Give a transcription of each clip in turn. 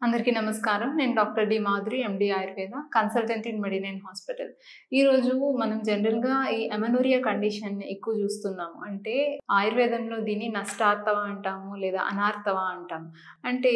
అందరికీ నమస్కారం. నేను doctor D. Madhuri, MD Ayurveda, consultant in మెడినైన్ హాస్పిటల్. ఈరోజు మనం జనరల్‌గా ఈ అమెనోరియా కండిషన్‌ని ఎక్కువ చూస్తున్నాము. అంటే ఆయుర్వేదంలో దీన్ని నష్టార్తవ అంటాము, లేదా అనార్తవ అంటాము. అంటే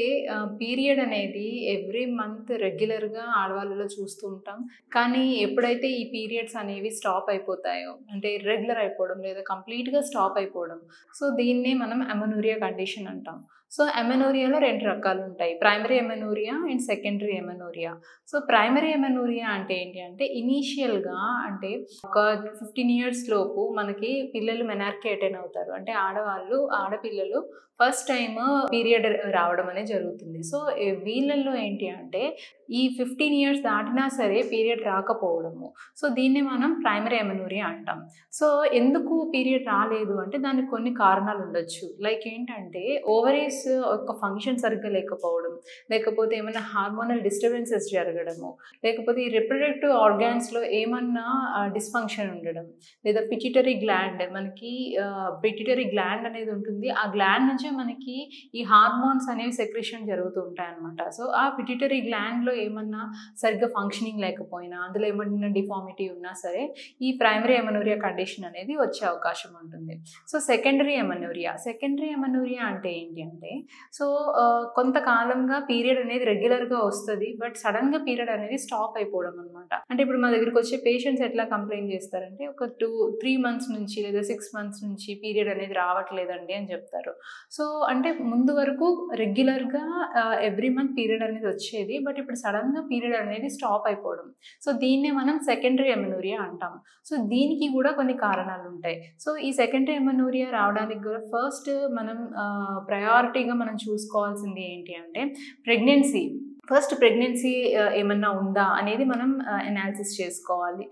పీరియడ్ అనేది ఎవ్రీ మంత్ రెగ్యులర్‌గా ఆడవాళ్ళలో చూస్తూ ఉంటాం. కానీ ఎప్పుడైతే ఈ పీరియడ్స్ అనేవి స్టాప్ అయిపోతాయో, అంటే ఇర్రెగ్యులర్ అయిపోవడం లేదా కంప్లీట్‌గా స్టాప్ అయిపోవడం. సో, దీన్నే మనం అమెనోరియా కండిషన్ అంటాం. సో, అమెనోరియాలో 2 రకాలుంటాయి. Primary amenorrhoea and secondary amenorrhoea. So, primary amenorrhoea అంటే ఏంటి అంటే ఇనీషియల్‌గా అంటే ఒక 15 ఇయర్స్ లోపు మనకి పిల్లలు మెనార్కే అటైన్ అవుతారు. అంటే ఆడపిల్లలు ఫస్ట్ టైమ్ పీరియడ్ రావడం అనేది జరుగుతుంది. సో, వీళ్ళల్లో ఏంటి అంటే ఈ 15 ఇయర్స్ దాటినా సరే పీరియడ్ రాకపోవడము. సో, దీన్ని మనం ప్రైమరీ అమెనోరియా అంటాం. సో, ఎందుకు పీరియడ్ రాలేదు అంటే దానికి కొన్ని కారణాలుండొచ్చు. లైక్ ఏంటంటే ఓవరీస్ యొక్క ఫంక్షన్ సరిగ్గా లేకపోవడం, లేకపోతే ఏమైనా హార్మోనల్ డిస్టర్బెన్సెస్ జరగడము, లేకపోతే ఈ రిప్రొడక్టివ్ ఆర్గాన్స్‌లో ఏమన్నా డిస్‌ఫంక్షన్ ఉండడం, లేదా పిట్యూటరీ గ్లాండ్ మనకి పిట్యూటరీ గ్లాండ్ అనేది ఉంటుంది. ఆ గ్లాండ్ నుంచే మనకి ఈ హార్మోన్స్ అనేవి సెక్రెషన్ జరుగుతూ ఉంటాయన్నమాట. సో, ఆ పిట్యూటరీ గ్లాండ్‌లో ఏమన్నా సరిగ్గా ఫంక్షనింగ్ లేకపోయినా, అందులో ఏమన్నా డిఫార్మిటీ ఉన్నా సరే ఈ ప్రైమరీ అమెనోరియా కండిషన్ అనేది వచ్చే అవకాశం ఉంటుంది. సో, సెకండరీ అమెనోరియా అంటే ఏంటి అంటే సో, కొంతకాలంగా పీరియడ్ అనేది రెగ్యులర్‌గా వస్తది. బట్ సడెన్‌గా పీరియడ్ అనేది స్టాప్ అయిపోవడం అనమాట. అంటే ఇప్పుడు మా దగ్గరికొచ్చే పేషెంట్స్ ఎట్లా కంప్లెయింట్ చేస్తారంటే ఒక 3 మంత్స్ నుంచి లేదా 6 మంత్స్ నుంచి పీరియడ్ అనేది రావట్లేదండి అని చెప్తారు. సో, అంటే ముందు వరకు రెగ్యులర్‌గా ఎవ్రీ మంత్ పీరియడ్ అనేది వచ్చేది. బట్ ఇప్పుడు సడెన్‌గా పీరియడ్ అనేది స్టాప్ అయిపోవడం. సో, దీన్నే మనం సెకండరీ అమెనోరియా అంటాం. సో, దీనికి కూడా కొన్ని కారణాలుంటాయి. సో, ఈ సెకండరీ అమెనోరియా రావడానికి కూడా ఫస్ట్ మనం ప్రయారిటీగా మనం చూసుకోవాల్సింది ఏంటి అంటే ప్రెగ్నెన్సీ ఏమన్నా ఉందా అనేది మనం అనాలిసిస్ చేసుకోవాలి.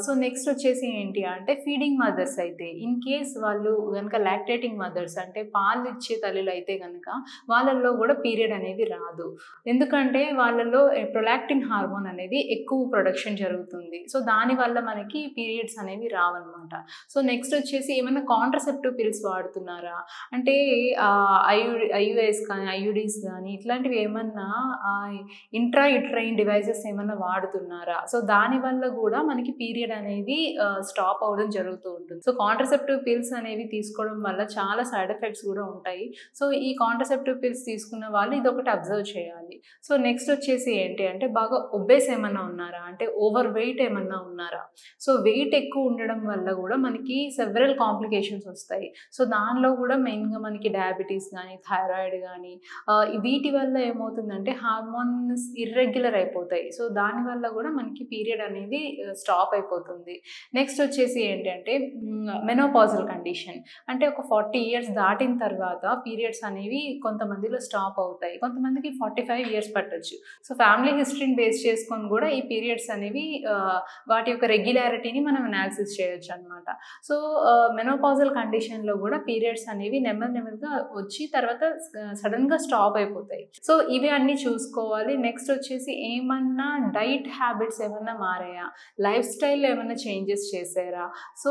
సో, నెక్స్ట్ వచ్చేసి ఏంటి అంటే ఫీడింగ్ మదర్స్ అయితే ఇన్ కేస్ వాళ్ళు గనక లాక్టేటింగ్ మదర్స్ అంటే పాలిచ్చే తల్లులు అయితే గనక వాళ్ళల్లో కూడా పీరియడ్ అనేది రాదు. ఎందుకంటే వాళ్ళలో ప్రొలాక్టిన్ హార్మోన్ అనేది ఎక్కువ ప్రొడక్షన్ జరుగుతుంది. సో, దానివల్ల మనకి పీరియడ్స్ అనేవి రావన్నమాట. సో, నెక్స్ట్ వచ్చేసి ఏమైనా కాంట్రసెప్టివ్ పిల్స్ వాడుతున్నారా? అంటే ఐయుఐఎస్ కానీ, ఐయుడీస్ గానీ ఇట్లాంటివి ఏమన్నా ఇంట్రా యుటరైన్ డివైసెస్ ఏమన్నా వాడుతున్నారా? సో, దానివల్ల గూడా మనకి పీరియడ్ అనేది స్టాప్ అవ్వడం జరుగుతూ ఉంటుంది. సో, కాంట్రసెప్టివ్ పిల్స్ అనేవి తీసుకోవడం వల్ల చాలా సైడ్ ఎఫెక్ట్స్ గూడా ఉంటాయి. సో, ఈ కాంట్రసెప్టివ్ పిల్స్ తీసుకున్న వాళ్ళు ఇదొకటి అబ్జర్వ్ చేయాలి. సో, నెక్స్ట్ వచ్చేసి ఏంటి అంటే బాగా ఒబేస్ ఏమన్నా ఉన్నారా? అంటే ఓవర్ వెయిట్ ఏమన్నా ఉన్నారా? సో, వెయిట్ ఎక్కువ ఉండడం వల్ల గూడా మనకి సెవెరల్ కాంప్లికేషన్స్ వస్తాయి. సో, దానిలో గూడా మెయిన్‌గా మనకి డయాబెటిస్ గానీ, థైరాయిడ్ గానీ వీటి వల్ల ఏమవుతుందంటే హార్మోన్స్ ఇర్రెగ్యులర్ అయిపోతాయి. సో, దానివల్ల గూడా మనకి పీరియడ్ అనేది స్టాప్ అయిపోతుంది. నెక్స్ట్ వచ్చేసి ఏంటంటే మెనోపాజల్ కండిషన్. అంటే ఒక 40 ఇయర్స్ దాటిన తర్వాత పీరియడ్స్ అనేవి కొంతమందిలో స్టాప్ అవుతాయి. కొంతమందికి 45 ఇయర్స్ పట్టొచ్చు. సో, ఫ్యామిలీ హిస్టరీని బేస్ చేసుకొని గూడా ఈ పీరియడ్స్ అనేవి వాటి యొక్క రెగ్యులారిటీని మనం అనాలిసిస్ చేయొచ్చనమాట. సో, మెనోపాజల్ కండిషన్‌లో గూడా పీరియడ్స్ అనేవి నెమ్మదిగా వచ్చి తర్వాత సడెన్‌గా స్టాప్ అయిపోతాయి. సో, ఇవి అన్నీ చూసుకోవాలి. నెక్స్ట్ వచ్చేసి ఏమన్నా డైట్ హ్యాబిట్స్ ఏమన్నా మారాయా? లైఫ్ స్టైల్‌లో ఏమన్నా చేంజెస్ చేశారా? సో,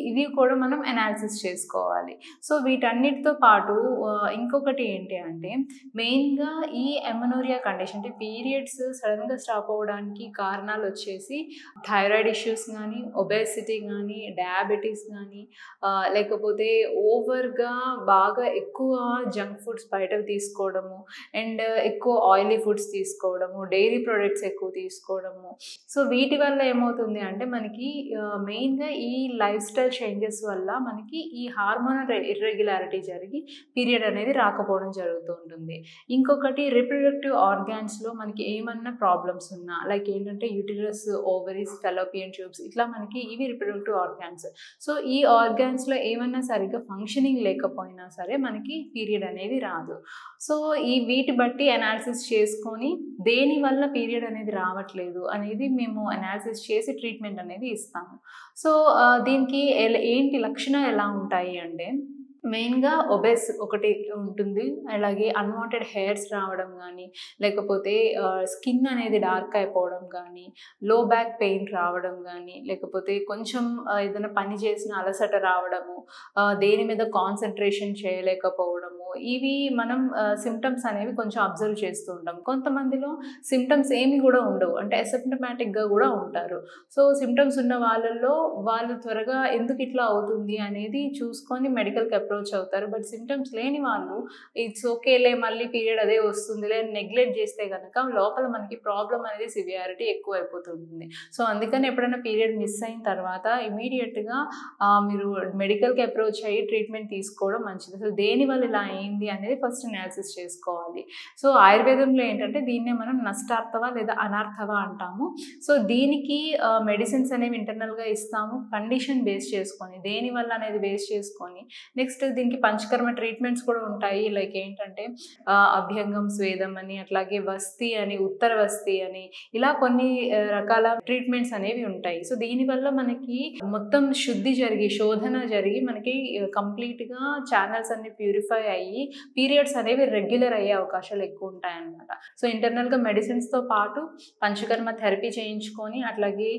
ఇది కూడా మనం అనాలిసిస్ చేసుకోవాలి. సో, వీటన్నిటితో పాటు ఇంకొకటి ఏంటి అంటే మెయిన్‌గా ఈ అమెనోరియా కండిషన్ అంటే పీరియడ్స్ సడెన్‌గా స్టాప్ అవ్వడానికి కారణాలొచ్చేసి థైరాయిడ్ ఇష్యూస్ గానీ, ఒబేసిటీ గానీ, డయాబెటిస్ గానీ లేకపోతే ఓవర్‌గా బాగా ఎక్కువ జంక్ ఫుడ్స్ బయటవి తీసుకోవడము అండ్ ఎక్కువ ఆయిలీ ఫుడ్స్ తీసుకోవడము, డైరీ ప్రొడక్ట్స్ ఎక్కువ తీసుకోవడము. సో, వీటి వల్ల ఏమవుతుంది అంటే మనకి మెయిన్‌గా ఈ లైఫ్ స్టైల్ చేంజెస్ వల్ల మనకి ఈ హార్మోనల్ ఇర్రెగ్యులారిటీ జరిగి పీరియడ్ అనేది రాకపోవడం జరుగుతూ ఉంటుంది. ఇంకొకటి రిప్రొడక్టివ్ ఆర్గాన్స్‌లో మనకి ఏమన్నా ప్రాబ్లమ్స్ ఉన్నా లైక్ ఏంటంటే యూటరస్, ఓవరీస్, ఫెలోపియన్ ట్యూబ్స్ ఇట్లా మనకి ఇవి రిప్రొడక్టివ్ ఆర్గాన్స్. సో, ఈ ఆర్గాన్స్‌లో ఏమన్నా సరిగ్గా ఫంక్షనింగ్ లేకపోయినా సరే మనకి పీరియడ్ అనేది రాదు. సో, వీటి బట్టి అనాలిసిస్ చేసుకొని దేనివల్ల పీరియడ్ అనేది రావట్లేదు అనేది మేము అనాలిసిస్ చేసి ట్రీట్మెంట్ అనేది ఇస్తాము. సో, దీనికి ఏంటి లక్షణాలు ఎలా ఉంటాయి అంటే మెయిన్‌గా ఒబెస్ ఒకటి ఉంటుంది. అలాగే అన్‌వాంటెడ్ హెయిర్స్ రావడం గానీ, లేకపోతే స్కిన్ అనేది డార్క్ అయిపోవడం గానీ, లో బ్యాక్ పెయిన్ రావడం గానీ, లేకపోతే కొంచెం ఏదైనా పని చేసిన అలసట రావడము, దేని మీద కాన్సంట్రేషన్ చేయలేకపోవడము, ఇవి మనం సింప్టమ్స్ అనేవి కొంచెం అబ్జర్వ్ చేస్తూ ఉంటాం. కొంతమందిలో సింప్టమ్స్ ఏమి గూడా ఉండవు. అంటే అసిమ్ప్టమాటిక్‌గా గూడా ఉంటారు. సో, సింప్టమ్స్ ఉన్న వాళ్ళలో వాళ్ళు త్వరగా ఎందుకిట్లా అవుతుంది అనేది చూసుకొని మెడికల్‌కి అప్రోచ్ అవుతారు. బట్ సింప్టమ్స్ లేని వాళ్ళు ఇట్స్ ఓకేలే మళ్ళీ పీరియడ్ అదే వస్తుందిలే అని నెగ్లెక్ట్ చేస్తే గనక లోపల మనకి ప్రాబ్లమ్ అనేది సివియారిటీ ఎక్కువైపోతుంటుంది. సో, అందుకని ఎప్పుడైనా పీరియడ్ మిస్ అయిన తర్వాత ఇమ్మీడియేట్‌గా మీరు మెడికల్‌కి అప్రోచ్ అయ్యి ట్రీట్మెంట్ తీసుకోవడం మంచిది. అసలు దేనివల్ల ఇలా అయింది అనేది ఫస్ట్ అనాలిసిస్ చేసుకోవాలి. సో, ఆయుర్వేదంలో ఏంటంటే దీన్నే మనం నష్టార్థవ లేదా అనార్థవ అంటాము. సో, దీనికి మెడిసిన్స్ అనేవి ఇంటర్నల్‌గా ఇస్తాము. కండిషన్ బేస్ చేసుకొని, దేనివల్ల అనేది బేస్ చేసుకొని, నెక్స్ట్ దీనికి పంచకర్మ ట్రీట్మెంట్స్ కూడా ఉంటాయి. లైక్ ఏంటంటే అభ్యంగం, స్వేదం అని, అట్లాగే వస్తి అని, ఉత్తర వస్తి అని, ఇలా కొన్ని రకాల ట్రీట్మెంట్స్ అనేవి ఉంటాయి. సో, దీనివల్ల మనకి మొత్తం శుద్ధి జరిగి, శోధన జరిగి మనకి కంప్లీట్‌గా ఛానెల్స్ అన్నీ ప్యూరిఫై అయ్యి, పీరియడ్స్ అనేవి రెగ్యులర్ అయ్యే అవకాశాలు ఎక్కువ ఉంటాయన్నమాట. సో, ఇంటర్నల్‌గా మెడిసిన్స్‌తో పాటు పంచకర్మ థెరపీ చేయించుకొని, అట్లాగే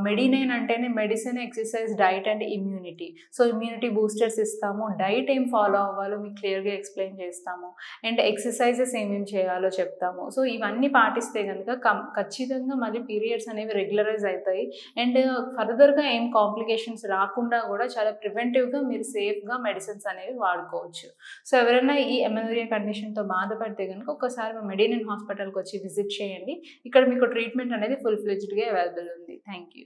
మెడినైన్ అంటేనే medicine, exercise, diet and immunity. So, immunity boosters ఇస్తాము. డైట్ ఏం ఫాలో అవ్వాలో మీకు క్లియర్‌గా ఎక్స్‌ప్లెయిన్ చేస్తాము. అండ్ ఎక్సర్సైజెస్ ఏమేమి చేయాలో చెప్తాము. సో, ఇవన్నీ పాటిస్తే గనుక ఖచ్చితంగా మళ్ళీ పీరియడ్స్ అనేవి రెగ్యులరైజ్ అయితాయి. అండ్ ఫర్దర్‌గా ఏం కాంప్లికేషన్స్ రాకుండా కూడా చాలా ప్రివెంటివ్‌గా మీరు సేఫ్‌గా మెడిసిన్స్ అనేవి వాడుకోవచ్చు. సో, ఎవరైనా ఈ అమెనోరియా కండిషన్‌తో బాధపడితే గనుక ఒక్కసారి మా మెడినైన్ హాస్పిటల్‌కి వచ్చి విజిట్ చేయండి. ఇక్కడ మీకు ట్రీట్మెంట్ అనేది ఫుల్ ఫ్లెడ్జ్డ్‌గా అవైలబుల్ ఉంది. Thank you.